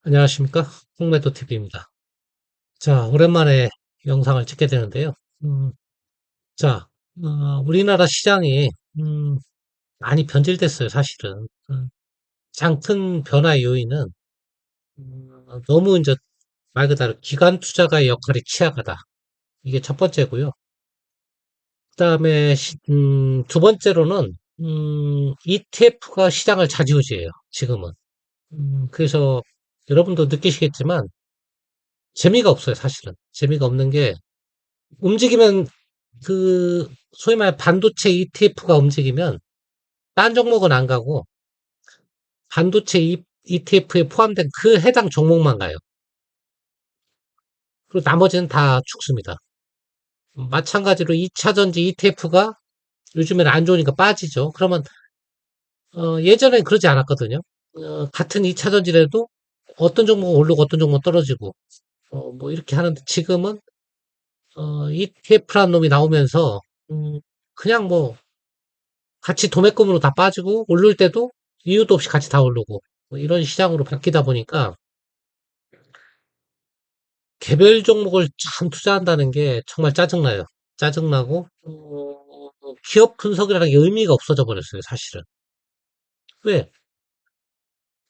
안녕하십니까? 홍매도 TV입니다. 자, 오랜만에 영상을 찍게 되는데요. 음, 자, 우리나라 시장이, 음, 많이 변질됐어요, 사실은. 가장 큰 변화의 요인은, 너무 이제 말 그대로 기관 투자가의 역할이 취약하다. 이게 첫 번째고요. 그 다음에, 두 번째로는, ETF가 시장을 좌지우지해요, 지금은. 그래서 여러분도 느끼시겠지만, 재미가 없어요, 사실은. 재미가 없는 게, 움직이면 소위 말해 반도체 ETF가 움직이면 딴 종목은 안 가고 반도체 ETF에 포함된 그 해당 종목만 가요. 그리고 나머지는 다 죽습니다. 마찬가지로 2차전지 ETF가 요즘에는 안 좋으니까 빠지죠. 그러면 예전엔 그러지 않았거든요. 같은 2차전지라도 어떤 종목은 오르고 어떤 종목은 떨어지고 뭐 이렇게 하는데 지금은 ETF라는 놈이 나오면서 그냥 뭐 같이 도매금으로 다 빠지고 오를 때도 이유도 없이 같이 다 오르고 뭐 이런 시장으로 바뀌다 보니까 개별 종목을 참 투자한다는 게 정말 짜증나요. 짜증나고 기업 분석이라는 게 의미가 없어져 버렸어요, 사실은. 왜?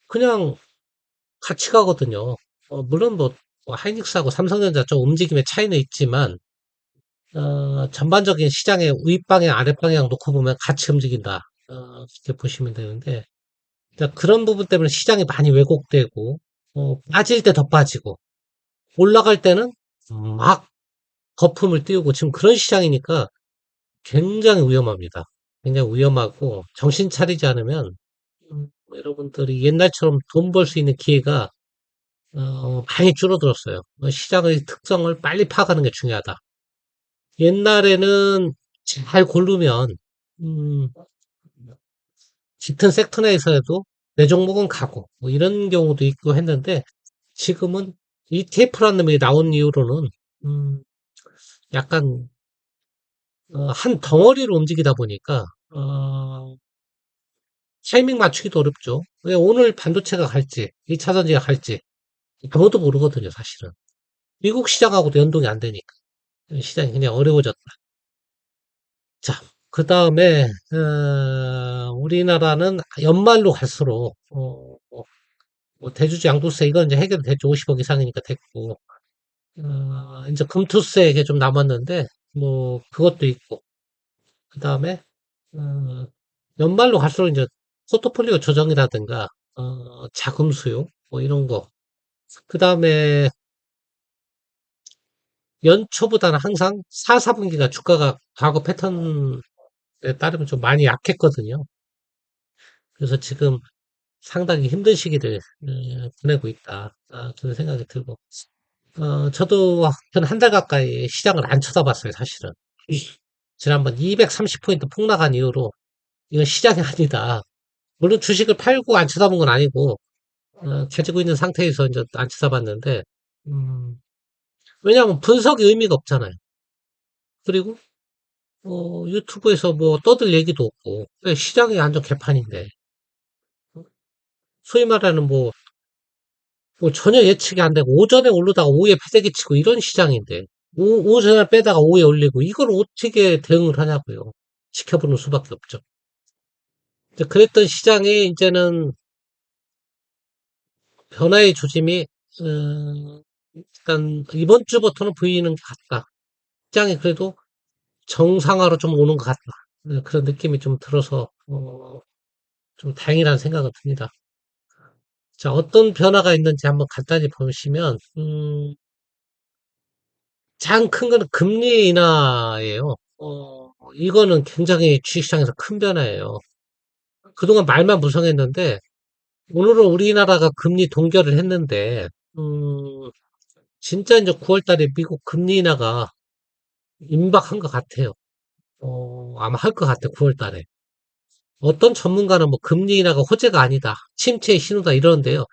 그냥 같이 가거든요. 물론 뭐 하이닉스하고 삼성전자 좀 움직임의 차이는 있지만 전반적인 시장의 윗방향, 아랫방향 놓고 보면 같이 움직인다. 이렇게 보시면 되는데 그러니까 그런 부분 때문에 시장이 많이 왜곡되고 빠질 때 더 빠지고 올라갈 때는 막 거품을 띄우고 지금 그런 시장이니까 굉장히 위험합니다. 굉장히 위험하고 정신 차리지 않으면 여러분들이 옛날처럼 돈 벌 수 있는 기회가 많이 줄어들었어요. 시장의 특성을 빨리 파악하는 게 중요하다. 옛날에는 잘 고르면 음, 짙은 섹터 내에서도 내 종목은 가고 뭐 이런 경우도 있고 했는데 지금은 ETF라는 놈이 나온 이후로는 음, 약간 한 덩어리로 움직이다 보니까 타이밍 맞추기도 어렵죠. 왜 오늘 반도체가 갈지, 2차전지가 갈지 아무도 모르거든요, 사실은. 미국 시장하고도 연동이 안 되니까 시장이 그냥 어려워졌다. 자, 그 다음에 우리나라는 연말로 갈수록 뭐 대주주 양도세 이건 이제 해결됐죠. 50억 이상이니까 됐고 이제 금투세 이게 좀 남았는데 뭐 그것도 있고 그 다음에 어, 연말로 갈수록 이제 포트폴리오 조정이라든가 자금 수요 뭐 이런 거. 그 다음에 연초보다는 항상 4, 4분기가 주가가 과거 패턴에 따르면 좀 많이 약했거든요. 그래서 지금 상당히 힘든 시기를 보내고 있다. 그런 생각이 들고. 저도 한 달 가까이 시장을 안 쳐다봤어요, 사실은. 지난번 230포인트 폭락한 이후로 이건 시장이 아니다. 물론 주식을 팔고 안 쳐다본 건 아니고, 가지고 있는 상태에서 이제 안 쳐다봤는데, 음, 왜냐하면 분석이 의미가 없잖아요. 그리고, 유튜브에서 뭐 떠들 얘기도 없고, 시장이 완전 개판인데, 소위 말하는 뭐 전혀 예측이 안 되고, 오전에 오르다가 오후에 패대기 치고 이런 시장인데, 오전에 빼다가 오후에 올리고, 이걸 어떻게 대응을 하냐고요. 지켜보는 수밖에 없죠. 이제 그랬던 시장이 이제는 변화의 조짐이, 일단 이번 주부터는 보이는 것 같다. 시장이 그래도 정상화로 좀 오는 것 같다. 그런 느낌이 좀 들어서, 좀 다행이라는 생각은 듭니다. 자, 어떤 변화가 있는지 한번 간단히 보시면, 가장 큰 거는 금리 인하예요. 이거는 굉장히 주식시장에서 큰 변화예요. 그동안 말만 무성했는데, 오늘은 우리나라가 금리 동결을 했는데, 진짜 이제 9월 달에 미국 금리 인하가 임박한 것 같아요. 아마 할 것 같아, 9월 달에. 어떤 전문가는 뭐 금리 인하가 호재가 아니다. 침체의 신호다 이러는데요.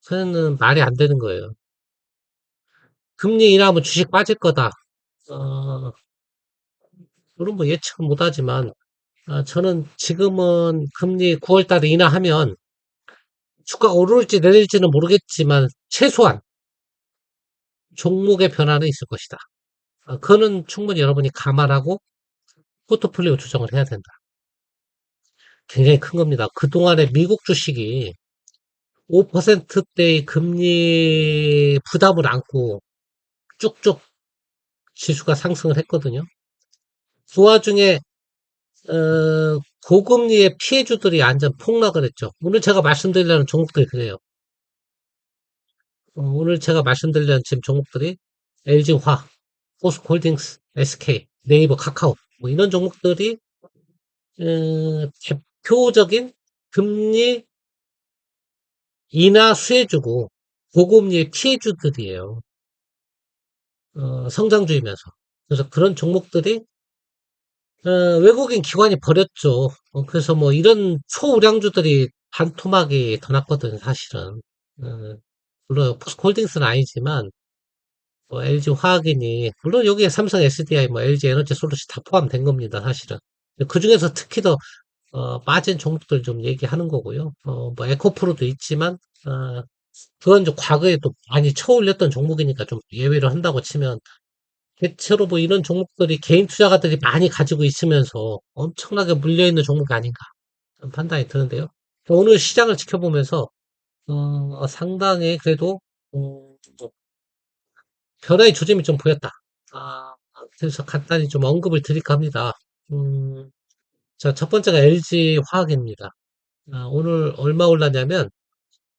저는 말이 안 되는 거예요. 금리 인하하면 주식 빠질 거다. 어, 물론 뭐 예측은 못 하지만, 저는 지금은 금리 9월 달에 인하하면 주가가 오를지 내릴지는 모르겠지만 최소한 종목의 변화는 있을 것이다. 그거는 충분히 여러분이 감안하고 포트폴리오 조정을 해야 된다. 굉장히 큰 겁니다. 그동안에 미국 주식이 5%대의 금리 부담을 안고 쭉쭉 지수가 상승을 했거든요. 그 와중에 고금리의 피해주들이 완전 폭락을 했죠. 오늘 제가 말씀드리려는 종목들이 그래요. 오늘 제가 말씀드리려는 지금 종목들이 LG화, 포스코홀딩스, SK, 네이버, 카카오 뭐 이런 종목들이 대표적인 금리 인하 수혜주고 고금리의 피해주들이에요. 성장주이면서. 그래서 그런 종목들이 외국인 기관이 버렸죠. 그래서 뭐 이런 초우량주들이 반토막이 더 났거든, 사실은. 어, 물론 포스코홀딩스는 아니지만 뭐 LG 화학이니 물론 여기에 삼성 SDI, 뭐 LG 에너지 솔루션 다 포함된 겁니다, 사실은. 그 중에서 특히 더 빠진 종목들 좀 얘기하는 거고요. 뭐 에코프로도 있지만 그건 좀 과거에 또 많이 쳐올렸던 종목이니까 좀 예외로 한다고 치면 대체로 뭐 이런 종목들이 개인 투자가들이 많이 가지고 있으면서 엄청나게 물려있는 종목이 아닌가 판단이 드는데요. 오늘 시장을 지켜보면서 상당히 그래도 어, 변화의 조짐이 좀 보였다. 아, 그래서 간단히 좀 언급을 드릴까 합니다. 음, 자, 첫 번째가 LG 화학입니다. 오늘 얼마 올랐냐면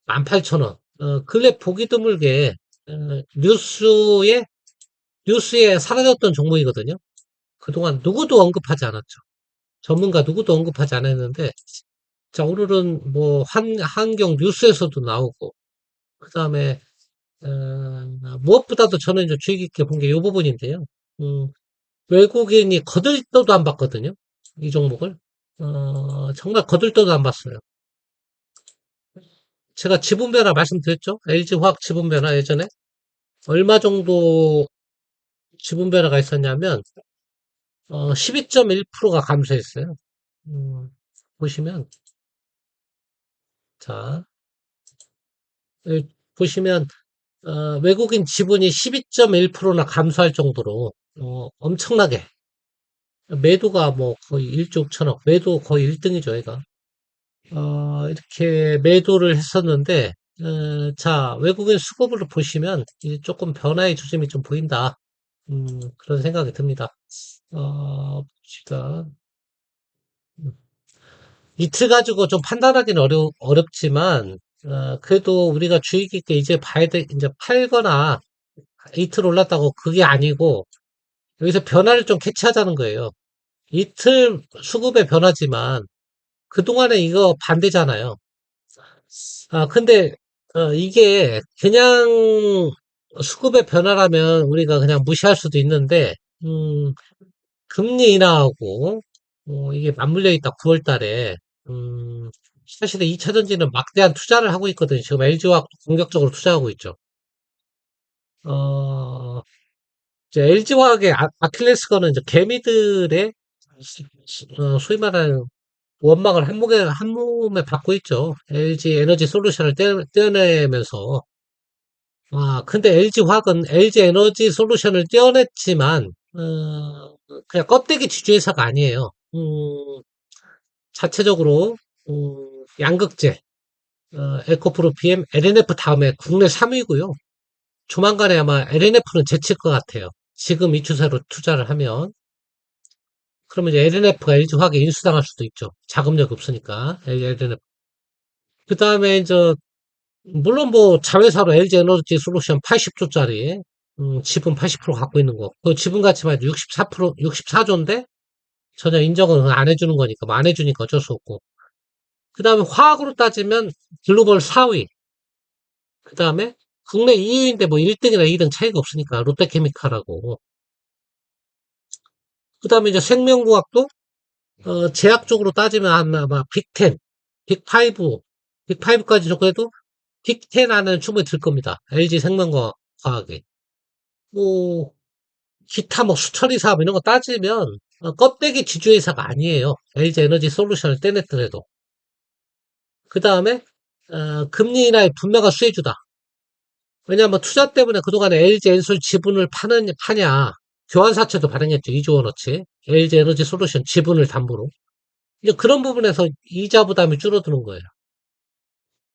18,000원. 근래 보기 드물게 어, 뉴스에 사라졌던 종목이거든요. 그동안 누구도 언급하지 않았죠. 전문가 누구도 언급하지 않았는데, 자, 오늘은 뭐, 한경 뉴스에서도 나오고, 그 다음에, 무엇보다도 저는 이제 주의 깊게 본 게 이 부분인데요. 음, 외국인이 거들떠도 안 봤거든요. 이 종목을. 정말 거들떠도 안 봤어요. 제가 지분 변화 말씀드렸죠? LG화학 지분 변화 예전에. 얼마 정도 지분 변화가 있었냐면, 12.1%가 감소했어요. 음, 보시면, 자, 여기 보시면, 외국인 지분이 12.1%나 감소할 정도로, 엄청나게, 매도가 뭐 거의 1조 6천억, 매도 거의 1등이죠, 얘가. 이렇게 매도를 했었는데, 자, 외국인 수급을 보시면, 이제 조금 변화의 조짐이 좀 보인다. 그런 생각이 듭니다. 봅시다. 음, 이틀 가지고 좀 판단하기는 어렵지만, 그래도 우리가 주의 깊게 이제 봐야 돼, 이제 팔거나 이틀 올랐다고 그게 아니고, 여기서 변화를 좀 캐치하자는 거예요. 이틀 수급의 변화지만, 그동안에 이거 반대잖아요. 근데, 이게 그냥 수급의 변화라면 우리가 그냥 무시할 수도 있는데, 금리 인하하고, 이게 맞물려 있다, 9월 달에. 사실은 2차전지는 막대한 투자를 하고 있거든요. 지금 LG화학도 공격적으로 투자하고 있죠. 어, 이제 LG화학의 아킬레스건은 이제 개미들의 소위 말하는 원망을 한 몸에 받고 있죠. LG 에너지 솔루션을 떼어내면서. 근데 LG화학은 LG 에너지 솔루션을 떼어냈지만, 그냥 껍데기 지주회사가 아니에요. 자체적으로, 양극재, 에코프로 PM, LNF 다음에 국내 3위고요. 조만간에 아마 LNF는 제칠 것 같아요. 지금 이 추세로 투자를 하면. 그러면 이제 LNF가 LG화학에 인수당할 수도 있죠. 자금력이 없으니까. LNF. 그 다음에 이제 물론 뭐 자회사로 LG 에너지 솔루션 80조짜리 지분 80% 갖고 있는 거. 그 지분 가치만 해도 64%, 64조인데 전혀 인정을 안 해주는 거니까, 뭐안 해주니까 어쩔 수 없고. 그 다음에 화학으로 따지면 글로벌 4위. 그 다음에 국내 2위인데 뭐 1등이나 2등 차이가 없으니까 롯데케미칼하고. 그 다음에 이제 생명공학도 제약 쪽으로 따지면 아마 빅10, 빅5, 빅5까지 좋고 해도 빅10 안에는 충분히 들 겁니다. LG 생명과학이. 뭐, 기타 뭐 수처리 사업 이런 거 따지면 껍데기 지주회사가 아니에요. LG 에너지 솔루션을 떼냈더라도. 그 다음에 금리 인하의 분명한 수혜주다. 왜냐하면 투자 때문에 그동안에 LG 엔솔 지분을 파냐. 교환사채도 발행했죠. 2조 원어치. LG 에너지 솔루션 지분을 담보로. 이제 그런 부분에서 이자 부담이 줄어드는 거예요.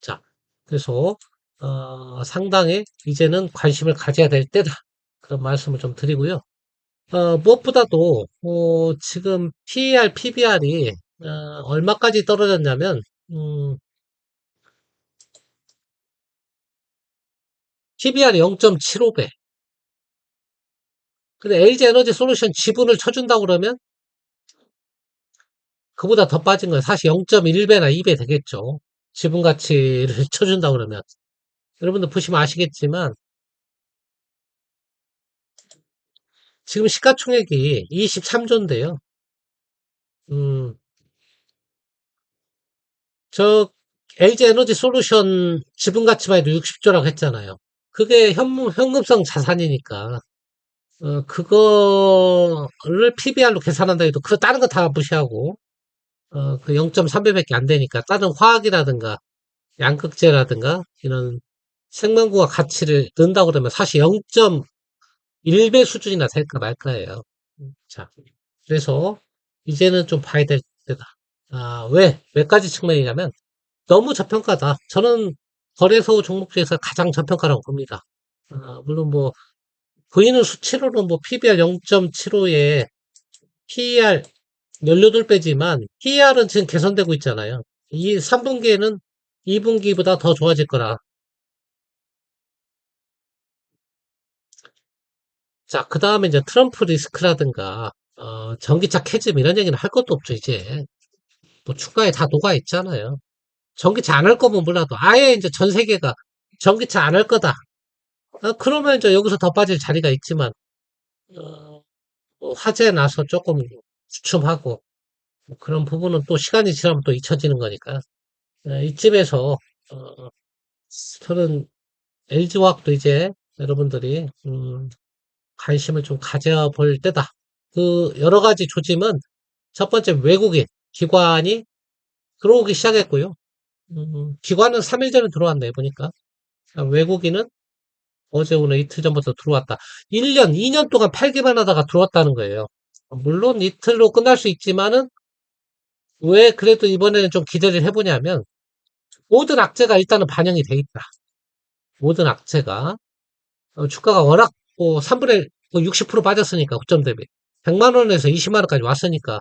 자, 그래서, 상당히 이제는 관심을 가져야 될 때다. 그런 말씀을 좀 드리고요. 무엇보다도, 지금 PER, PBR이, 얼마까지 떨어졌냐면, PBR이 0.75배. 근데 LG 에너지 솔루션 지분을 쳐준다고 그러면 그보다 더 빠진 건 사실 0.1배나 2배 되겠죠. 지분 가치를 쳐준다고 그러면. 여러분들 보시면 아시겠지만, 지금 시가총액이 23조인데요. 음, 저 LG 에너지 솔루션 지분 가치만 해도 60조라고 했잖아요. 그게 현금성 자산이니까, 그거를 PBR로 계산한다 해도 그 다른 거 다 무시하고, 그 0.3배밖에 안 되니까 다른 화학이라든가 양극재라든가 이런 생명과 가치를 넣는다고 그러면 사실 0.1배 수준이나 될까 말까예요. 자, 그래서 이제는 좀 봐야 될 때다. 몇 가지 측면이냐면 너무 저평가다. 저는 거래소 종목 중에서 가장 저평가라고 봅니다. 물론 뭐 보이는 수치로는 뭐 PBR 0.75에 PER 18배지만 PER은 지금 개선되고 있잖아요. 이 3분기에는 2분기보다 더 좋아질 거라. 자, 그 다음에 이제 트럼프 리스크라든가, 전기차 캐즘 이런 얘기는 할 것도 없죠, 이제. 뭐 주가에 다 녹아 있잖아요. 전기차 안 할 거면 몰라도 아예 이제 전 세계가 전기차 안 할 거다. 그러면 이제 여기서 더 빠질 자리가 있지만, 어, 뭐 화재 나서 조금 주춤하고, 뭐 그런 부분은 또 시간이 지나면 또 잊혀지는 거니까. 이쯤에서, 어, 저는 LG화학도 이제 여러분들이, 관심을 좀 가져볼 때다. 그 여러 가지 조짐은 첫 번째 외국인 기관이 들어오기 시작했고요. 기관은 3일 전에 들어왔네 보니까. 외국인은 어제 오늘 이틀 전부터 들어왔다. 1년, 2년 동안 팔기만 하다가 들어왔다는 거예요. 물론 이틀로 끝날 수 있지만은 왜 그래도 이번에는 좀 기대를 해보냐면 모든 악재가 일단은 반영이 돼 있다. 모든 악재가 주가가 워낙 3분의 60% 빠졌으니까 9점 대비 100만 원에서 20만 원까지 왔으니까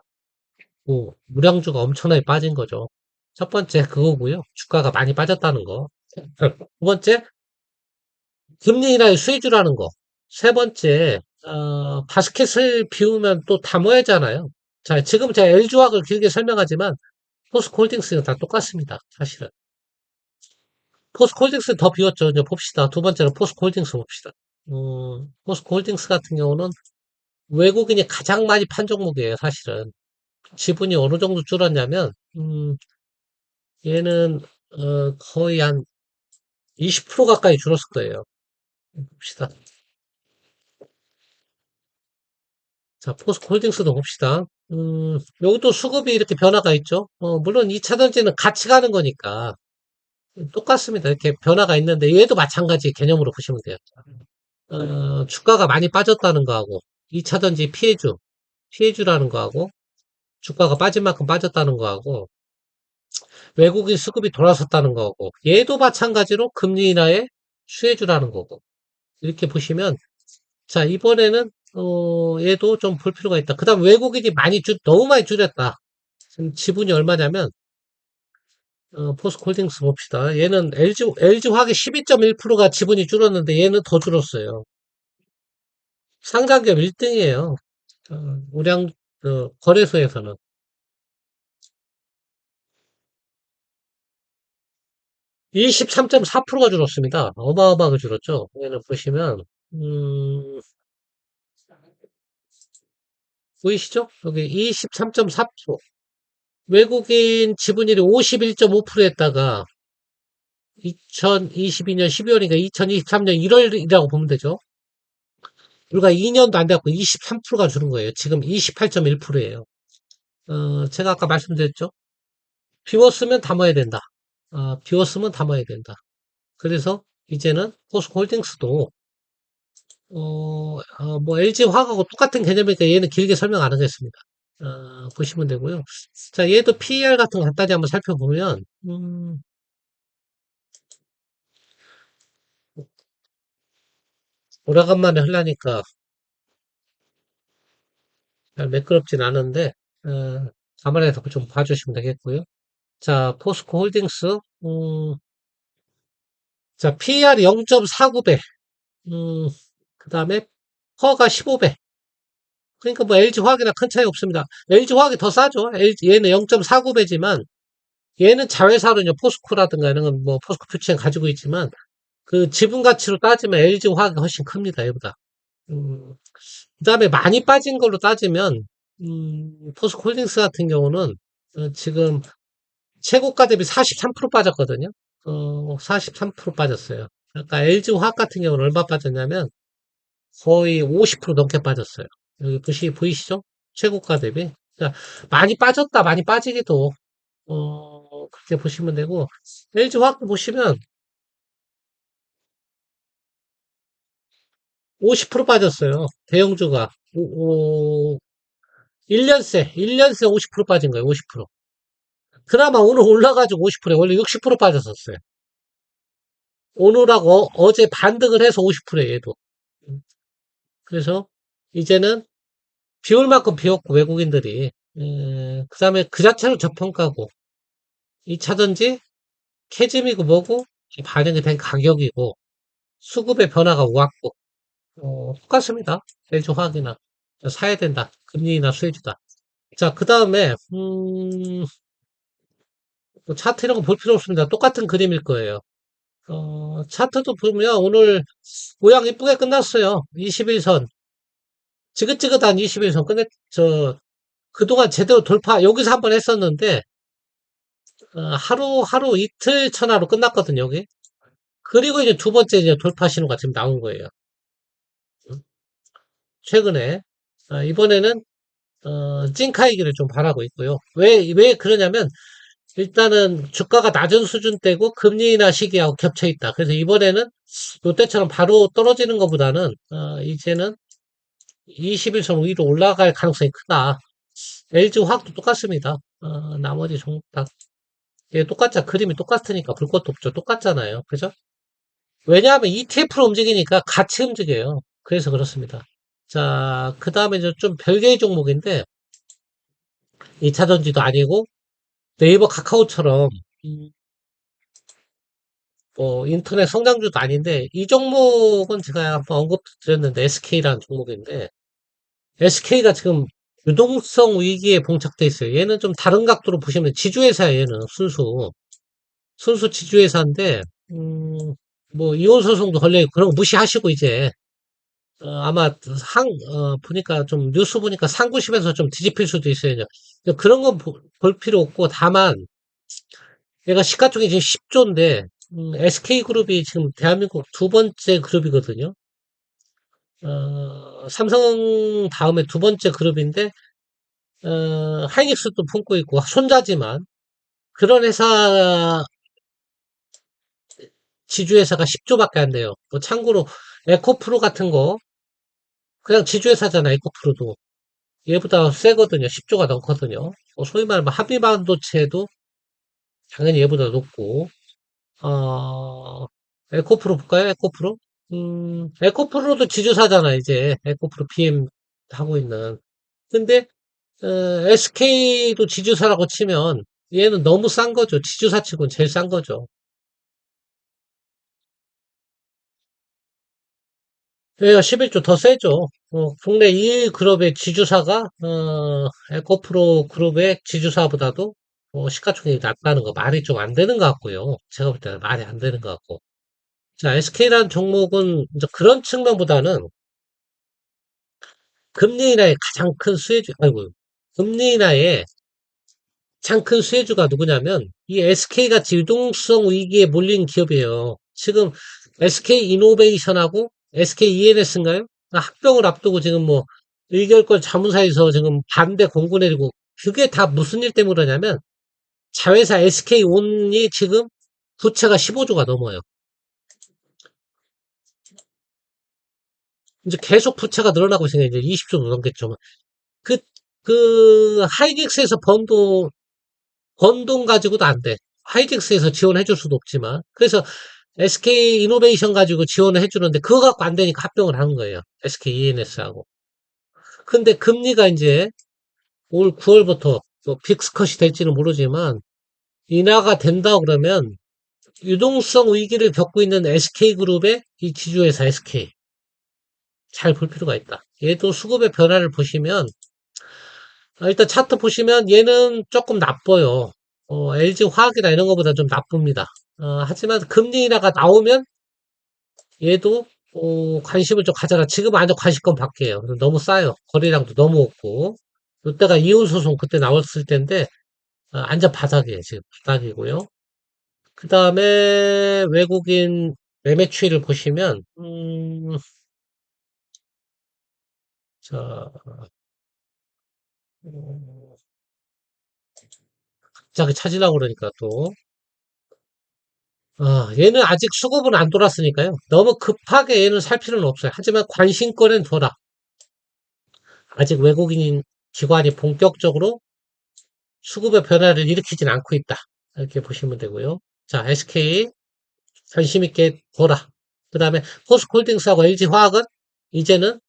무량주가 엄청나게 빠진 거죠. 첫 번째 그거고요. 주가가 많이 빠졌다는 거. 두 번째 금리 인하의 수혜주라는 거. 세 번째 바스켓을 비우면 또 다 모여잖아요. 자, 지금 제가 LG화학을 길게 설명하지만 포스코홀딩스는 다 똑같습니다. 사실은. 포스코홀딩스 더 비웠죠. 이제 봅시다. 두 번째로 포스코홀딩스 봅시다. 포스코홀딩스 같은 경우는 외국인이 가장 많이 판 종목이에요. 사실은. 지분이 어느 정도 줄었냐면 얘는 거의 한 20% 가까이 줄었을 거예요. 봅시다. 자, 포스코홀딩스도 봅시다. 여기도 수급이 이렇게 변화가 있죠. 물론 2차전지는 같이 가는 거니까 똑같습니다. 이렇게 변화가 있는데 얘도 마찬가지 개념으로 보시면 돼요. 주가가 많이 빠졌다는 거하고 2차전지 피해주라는 거하고 주가가 빠진 만큼 빠졌다는 거하고 외국인 수급이 돌아섰다는 거고 얘도 마찬가지로 금리 인하에 수혜주라는 거고 이렇게 보시면 자 이번에는 얘도 좀 볼 필요가 있다. 그 다음 외국인이 너무 많이 줄였다. 지금 지분이 얼마냐면 포스코홀딩스 봅시다. 얘는 LG화학의 12.1%가 지분이 줄었는데 얘는 더 줄었어요. 상장기업 1등이에요. 우량 거래소에서는 23.4%가 줄었습니다. 어마어마하게 줄었죠. 얘는 보시면 보이시죠? 여기 23.4%. 외국인 지분율이 51.5%였다가 2022년 12월이니까 2023년 1월이라고 보면 되죠. 불과 2년도 안 돼갖고 23%가 줄은 거예요. 지금 28.1%예요. 제가 아까 말씀드렸죠. 비웠으면 담아야 된다. 비웠으면 담아야 된다. 그래서 이제는 포스코홀딩스도 뭐 LG화학하고 똑같은 개념이니까 얘는 길게 설명 안 하겠습니다. 보시면 되고요. 자, 얘도 PER 같은 거 간단히 한번 살펴보면 오래간만에 하려니까 잘 매끄럽진 않은데 감안해서 좀 봐주시면 되겠고요. 자, 포스코홀딩스 자, PER 0.49배 그 다음에 퍼가 15배. 그러니까 뭐 LG화학이나 큰 차이 없습니다. LG화학이 더 싸죠. 얘는 0.49배지만 얘는 자회사로 포스코라든가 이런 건 뭐 포스코 퓨처엔 가지고 있지만 그 지분 가치로 따지면 LG화학이 훨씬 큽니다. 얘보다. 그다음에 많이 빠진 걸로 따지면 포스코홀딩스 같은 경우는 지금 최고가 대비 43% 빠졌거든요. 43% 빠졌어요. 그러니까 LG화학 같은 경우는 얼마 빠졌냐면 거의 50% 넘게 빠졌어요. 여기 보이시죠? 최고가 대비. 그러니까 많이 빠졌다, 많이 빠지기도, 그렇게 보시면 되고, LG화학도 보시면 50% 빠졌어요. 대형주가. 1년새 50% 빠진 거예요, 50%. 그나마 오늘 올라가지고 50%, 원래 60% 빠졌었어요. 오늘하고 어제 반등을 해서 50%예요, 얘도. 그래서 이제는 비올 만큼 비웠고, 외국인들이. 그 다음에 그 자체로 저평가고, 2차전지 캐즘이고 뭐고 반영이 된 가격이고 수급의 변화가 왔고 똑같습니다. LG 화학이나 사야 된다. 금리나 수혜주다. 자, 그 다음에 뭐 차트 이런 거 볼 필요 없습니다. 똑같은 그림일 거예요. 차트도 보면 오늘 모양 이쁘게 끝났어요. 21선. 지긋지긋한 21선 그동안 제대로 돌파, 여기서 한번 했었는데, 하루 이틀 천하로 끝났거든요, 여기. 그리고 이제 두 번째 이제 돌파 신호가 지금 나온 거예요. 최근에. 이번에는, 찐카이기를 좀 바라고 있고요. 왜 그러냐면, 일단은 주가가 낮은 수준대고 금리 인하 시기하고 겹쳐 있다. 그래서 이번에는 롯데처럼 바로 떨어지는 것보다는, 이제는 21선 위로 올라갈 가능성이 크다. LG 화학도 똑같습니다. 나머지 종목 다, 예, 그림이 똑같으니까 볼 것도 없죠. 똑같잖아요. 그죠? 왜냐하면 ETF로 움직이니까 같이 움직여요. 그래서 그렇습니다. 자, 그 다음에 좀 별개의 종목인데, 2차전지도 아니고, 네이버 카카오처럼, 음, 인터넷 성장주도 아닌데, 이 종목은 제가 한번 언급드렸는데, SK라는 종목인데, SK가 지금 유동성 위기에 봉착돼 있어요. 얘는 좀 다른 각도로 보시면 지주회사예요, 얘는. 순수 지주회사인데, 뭐, 이혼소송도 걸려있고, 그런 거 무시하시고, 이제, 아마 보니까 좀 뉴스 보니까 상구심에서 좀 뒤집힐 수도 있어요. 그런 건 볼 필요 없고 다만 얘가 시가총액이 지금 10조인데 SK그룹이 지금 대한민국 두 번째 그룹이거든요. 삼성 다음에 두 번째 그룹인데 하이닉스도 품고 있고 손자지만 그런 회사 지주회사가 10조밖에 안 돼요. 뭐 참고로 에코프로 같은 거 그냥 지주회사잖아. 에코프로도. 얘보다 세거든요. 10조가 넘거든요. 소위 말하면 합의반도체도 당연히 얘보다 높고, 에코프로 볼까요? 에코프로? 에코프로도 지주사잖아, 이제. 에코프로 BM 하고 있는. 근데, SK도 지주사라고 치면, 얘는 너무 싼 거죠. 지주사 치고는 제일 싼 거죠. 얘가 11조 더 세죠. 국내 2위 그룹의 지주사가, 에코프로 그룹의 지주사보다도, 시가총액이 낮다는 거 말이 좀 안 되는 것 같고요. 제가 볼 때는 말이 안 되는 것 같고. 자, SK라는 종목은 이제 그런 측면보다는 금리 인하의 가장 큰 수혜주, 아이고, 금리 인하의 가장 큰 수혜주가 누구냐면 이 SK같이 유동성 위기에 몰린 기업이에요. 지금 SK 이노베이션하고 SK ENS인가요? 합병을 앞두고 지금 뭐 의결권 자문사에서 지금 반대 공고 내리고 그게 다 무슨 일 때문에 그러냐면 자회사 SK 온이 지금 부채가 15조가 넘어요. 이제 계속 부채가 늘어나고 있으니까 이제 20조도 넘겠죠. 그, 하이닉스에서 번 돈 가지고도 안 돼. 하이닉스에서 지원해 줄 수도 없지만. 그래서 SK 이노베이션 가지고 지원을 해주는데 그거 갖고 안 되니까 합병을 하는 거예요. SK ENS하고. 근데 금리가 이제 올 9월부터 뭐 빅스컷이 될지는 모르지만 인하가 된다 그러면 유동성 위기를 겪고 있는 SK그룹의 이 지주회사 SK 잘 볼 필요가 있다. 얘도 수급의 변화를 보시면 일단 차트 보시면 얘는 조금 나빠요. LG 화학이나 이런 것보다 좀 나쁩니다. 하지만 금리 인하가 나오면 얘도 관심을 좀 가져라. 지금 완전 관심권 밖이에요. 너무 싸요. 거래량도 너무 없고. 이때가 이혼 소송 그때 나왔을 때인데 완전 바닥이에요. 지금 바닥이고요. 그 다음에 외국인 매매 추이를 보시면 자 음, 갑자기 찾으려고 그러니까 또 얘는 아직 수급은 안 돌았으니까요. 너무 급하게 얘는 살 필요는 없어요. 하지만 관심권은 둬라. 아직 외국인 기관이 본격적으로 수급의 변화를 일으키진 않고 있다. 이렇게 보시면 되고요. 자, SK 관심 있게 보라. 그 다음에 포스코홀딩스하고 LG화학은 이제는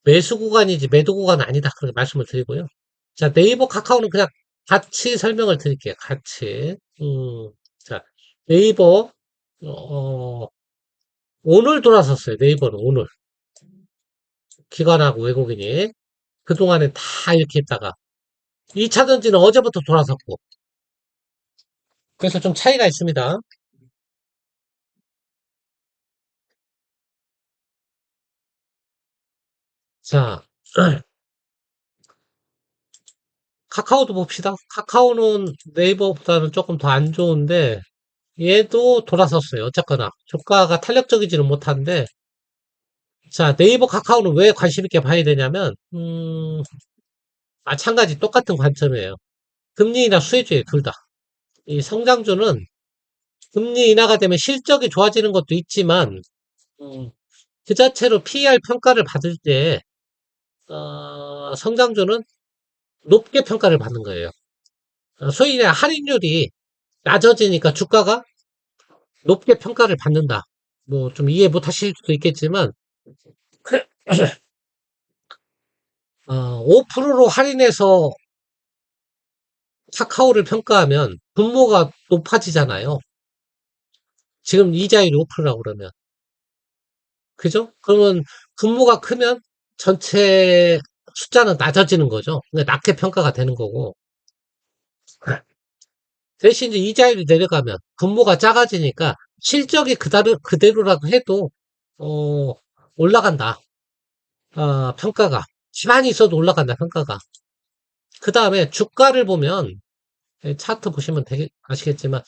매수 구간이지 매도 구간은 아니다. 그렇게 말씀을 드리고요. 자, 네이버 카카오는 그냥 같이 설명을 드릴게요. 같이. 자, 네이버 어, 오늘 돌아섰어요. 네이버는 오늘. 기관하고 외국인이. 그동안에 다 이렇게 있다가 2차전지는 어제부터 돌아섰고. 그래서 좀 차이가 있습니다. 자, 카카오도 봅시다. 카카오는 네이버보다는 조금 더 안 좋은데 얘도 돌아섰어요. 어쨌거나 주가가 탄력적이지는 못한데 자 네이버 카카오는 왜 관심 있게 봐야 되냐면 마찬가지 똑같은 관점이에요. 금리 인하 수혜주예요. 둘 다. 이 성장주는 금리 인하가 되면 실적이 좋아지는 것도 있지만 음, 그 자체로 PER 평가를 받을 때 성장주는 높게 평가를 받는 거예요. 소위 할인율이 낮아지니까 주가가 높게 평가를 받는다. 뭐 좀 이해 못 하실 수도 있겠지만 5%로 할인해서 카카오를 평가하면 분모가 높아지잖아요. 지금 이자율이 5%라고 그러면. 그죠? 그러면 분모가 크면 전체 숫자는 낮아지는 거죠. 그러니까 낮게 평가가 되는 거고. 대신 이제 이자율이 내려가면 분모가 작아지니까 실적이 그대로라고 해도, 어, 올라간다. 평가가. 시간이 있어도 올라간다, 평가가. 그 다음에 주가를 보면, 차트 보시면 되게 아시겠지만,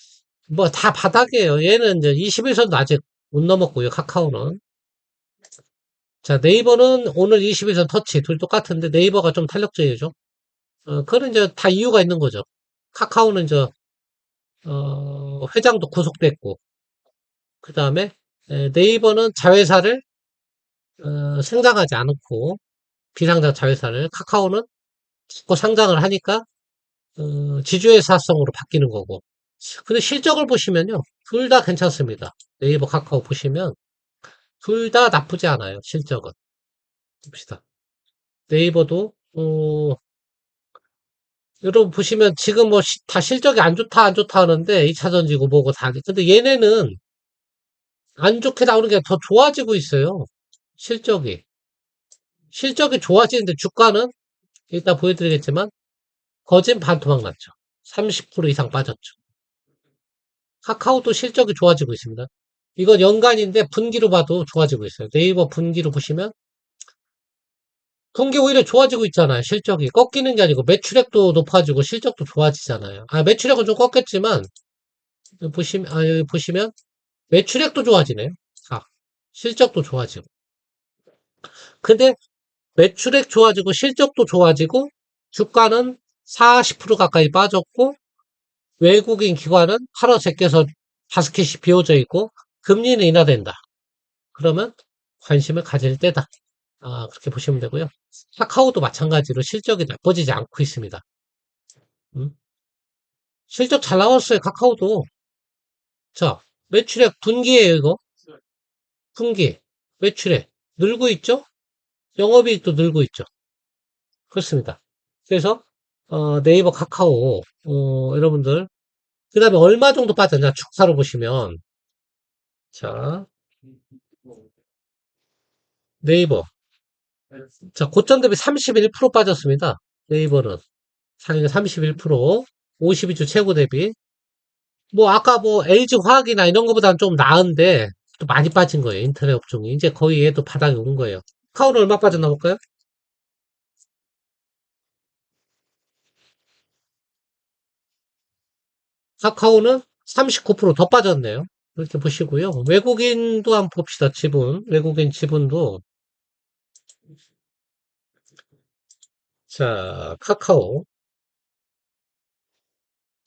뭐 다 바닥이에요. 얘는 이제 21선도 아직 못 넘었고요, 카카오는. 자, 네이버는 오늘 21선 터치, 둘 똑같은데 네이버가 좀 탄력적이죠. 그거는 이제 다 이유가 있는 거죠. 카카오는 회장도 구속됐고, 그 다음에 네이버는 자회사를 상장하지 않고, 비상장 자회사를, 카카오는 자꾸 상장을 하니까 지주회사성으로 바뀌는 거고. 근데 실적을 보시면요. 둘 다 괜찮습니다. 네이버, 카카오 보시면 둘 다 나쁘지 않아요. 실적은. 봅시다. 네이버도 여러분 보시면 지금 뭐 다 실적이 안 좋다 안 좋다 하는데 2차전지고 뭐고 다. 근데 얘네는 안 좋게 나오는 게 더 좋아지고 있어요. 실적이. 실적이 좋아지는데 주가는 이따 보여드리겠지만 거진 반토막 났죠. 30% 이상 빠졌죠. 카카오도 실적이 좋아지고 있습니다. 이건 연간인데 분기로 봐도 좋아지고 있어요. 네이버 분기로 보시면 분기 오히려 좋아지고 있잖아요. 실적이 꺾이는 게 아니고 매출액도 높아지고 실적도 좋아지잖아요. 매출액은 좀 꺾였지만 여기 보시면 매출액도 좋아지네요. 실적도 좋아지고. 근데 매출액 좋아지고 실적도 좋아지고 주가는 40% 가까이 빠졌고 외국인 기관은 팔아 제껴서 바스켓이 비워져 있고 금리는 인하된다. 그러면 관심을 가질 때다. 그렇게 보시면 되고요. 카카오도 마찬가지로 실적이 나빠지지 않고 있습니다. 음? 실적 잘 나왔어요, 카카오도. 자, 매출액 분기예요, 이거. 분기. 매출액. 늘고 있죠? 영업이익도 늘고 있죠. 그렇습니다. 그래서, 네이버 카카오, 여러분들. 그 다음에 얼마 정도 빠졌냐? 축사로 보시면. 자, 네이버. 자, 고점 대비 31% 빠졌습니다. 네이버는. 상위 31%. 52주 최고 대비. 뭐, 아까 뭐, LG 화학이나 이런 거보다는 좀 나은데, 또 많이 빠진 거예요. 인터넷 업종이. 이제 거의 얘도 바닥에 온 거예요. 카카오는 얼마 빠졌나 볼까요? 카카오는 39%더 빠졌네요. 이렇게 보시고요. 외국인도 한번 봅시다. 지분. 외국인 지분도. 자, 카카오.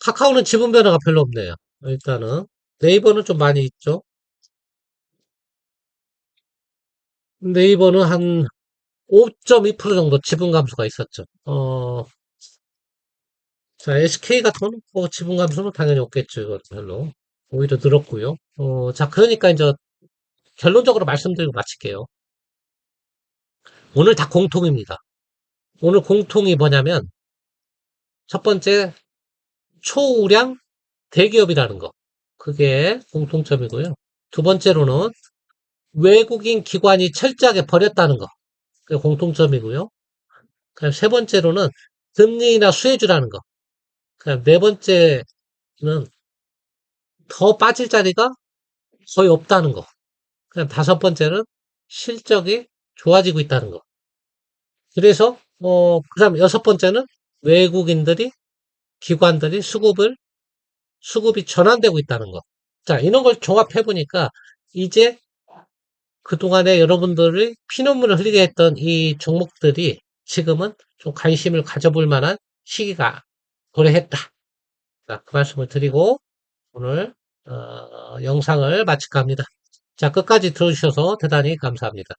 카카오는 지분 변화가 별로 없네요. 일단은. 네이버는 좀 많이 있죠. 네이버는 한 5.2% 정도 지분 감소가 있었죠. 자, SK 같은 거는 뭐 지분 감소는 당연히 없겠죠. 이거 별로. 오히려 늘었고요. 자, 그러니까 이제 결론적으로 말씀드리고 마칠게요. 오늘 다 공통입니다. 오늘 공통이 뭐냐면, 첫 번째, 초우량 대기업이라는 거. 그게 공통점이고요. 두 번째로는 외국인 기관이 철저하게 버렸다는 거. 그게 공통점이고요. 그다음 세 번째로는 금리나 수혜주라는 거. 그다음 네 번째는 더 빠질 자리가 거의 없다는 거. 그다음 다섯 번째는 실적이 좋아지고 있다는 거. 그래서 그다음 여섯 번째는 외국인들이 기관들이 수급이 전환되고 있다는 거. 자, 이런 걸 종합해 보니까 이제 그동안에 여러분들이 피눈물을 흘리게 했던 이 종목들이 지금은 좀 관심을 가져볼 만한 시기가 도래했다. 자, 그 말씀을 드리고 오늘 영상을 마칠까 합니다. 자, 끝까지 들어주셔서 대단히 감사합니다.